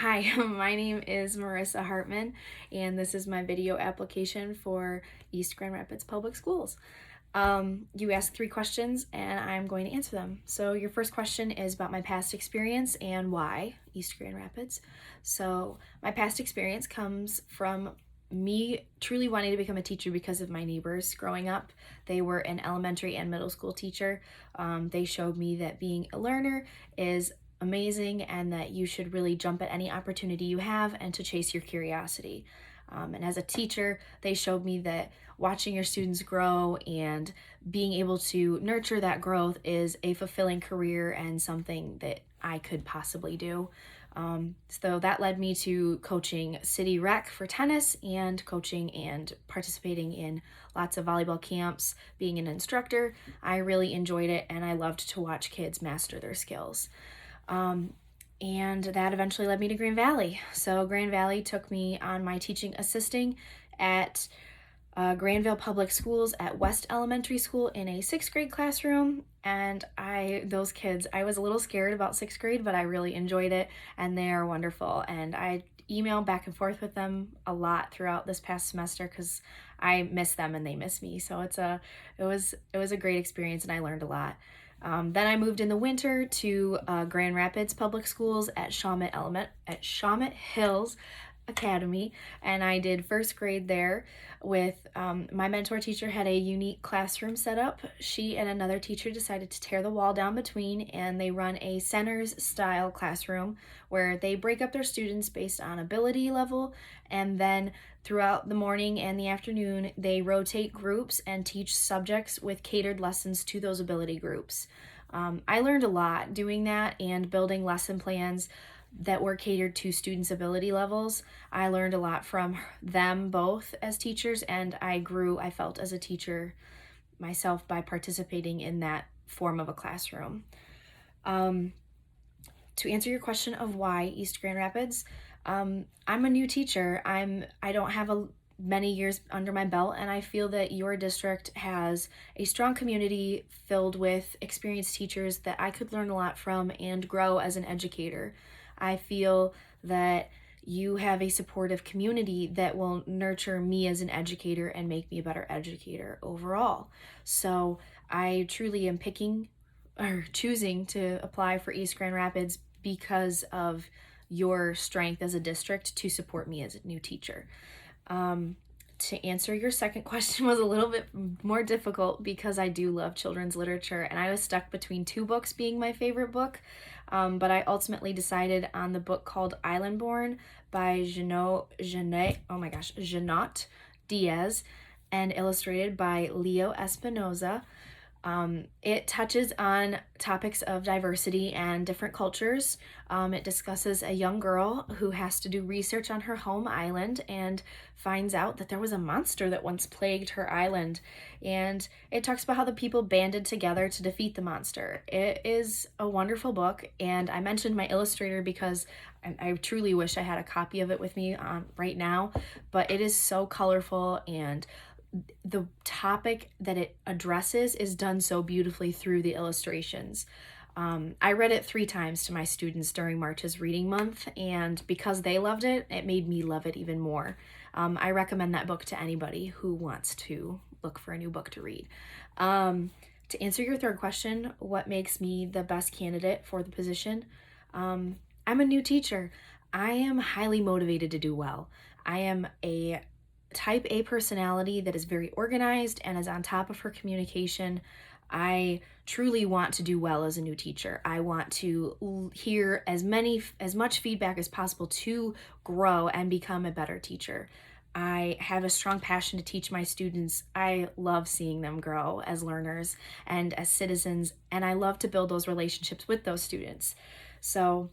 Hi, my name is Marissa Hartman, and this is my video application for East Grand Rapids Public Schools. You asked 3 questions, and I'm going to answer them. So your first question is about my past experience and why East Grand Rapids. So my past experience comes from me truly wanting to become a teacher because of my neighbors growing up. They were an elementary and middle school teacher. They showed me that being a learner is amazing and that you should really jump at any opportunity you have and to chase your curiosity. And as a teacher, they showed me that watching your students grow and being able to nurture that growth is a fulfilling career and something that I could possibly do. So that led me to coaching city rec for tennis and coaching and participating in lots of volleyball camps, being an instructor. I really enjoyed it and I loved to watch kids master their skills. And that eventually led me to Grand Valley. So Grand Valley took me on my teaching assisting at Granville Public Schools at West Elementary School in a 6th grade classroom. And those kids, I was a little scared about 6th grade, but I really enjoyed it and they are wonderful. And I emailed back and forth with them a lot throughout this past semester because I miss them and they miss me. So it was a great experience and I learned a lot. Then I moved in the winter to Grand Rapids Public Schools at Shawmut Hills Academy, and I did 1st grade there with my mentor teacher had a unique classroom set up. She and another teacher decided to tear the wall down between, and they run a centers style classroom where they break up their students based on ability level, and then throughout the morning and the afternoon they rotate groups and teach subjects with catered lessons to those ability groups. I learned a lot doing that and building lesson plans that were catered to students' ability levels. I learned a lot from them both as teachers, and I felt, as a teacher myself by participating in that form of a classroom. To answer your question of why East Grand Rapids, I'm a new teacher. I don't have many years under my belt, and I feel that your district has a strong community filled with experienced teachers that I could learn a lot from and grow as an educator. I feel that you have a supportive community that will nurture me as an educator and make me a better educator overall. So I truly am choosing to apply for East Grand Rapids because of your strength as a district to support me as a new teacher. To answer your second question was a little bit more difficult because I do love children's literature and I was stuck between 2 books being my favorite book, but I ultimately decided on the book called Island Born by Jeanot Diaz and illustrated by Leo Espinoza. It touches on topics of diversity and different cultures. It discusses a young girl who has to do research on her home island and finds out that there was a monster that once plagued her island. And it talks about how the people banded together to defeat the monster. It is a wonderful book, and I mentioned my illustrator because I truly wish I had a copy of it with me right now, but it is so colorful and the topic that it addresses is done so beautifully through the illustrations. I read it 3 times to my students during March's Reading Month, and because they loved it, it made me love it even more. I recommend that book to anybody who wants to look for a new book to read. To answer your third question, what makes me the best candidate for the position? I'm a new teacher. I am highly motivated to do well. I am a type A personality that is very organized and is on top of her communication. I truly want to do well as a new teacher. I want to hear as much feedback as possible to grow and become a better teacher. I have a strong passion to teach my students. I love seeing them grow as learners and as citizens, and I love to build those relationships with those students. So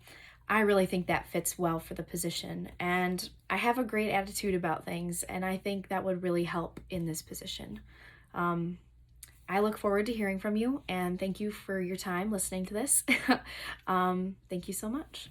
I really think that fits well for the position, and I have a great attitude about things, and I think that would really help in this position. I look forward to hearing from you, and thank you for your time listening to this. Thank you so much.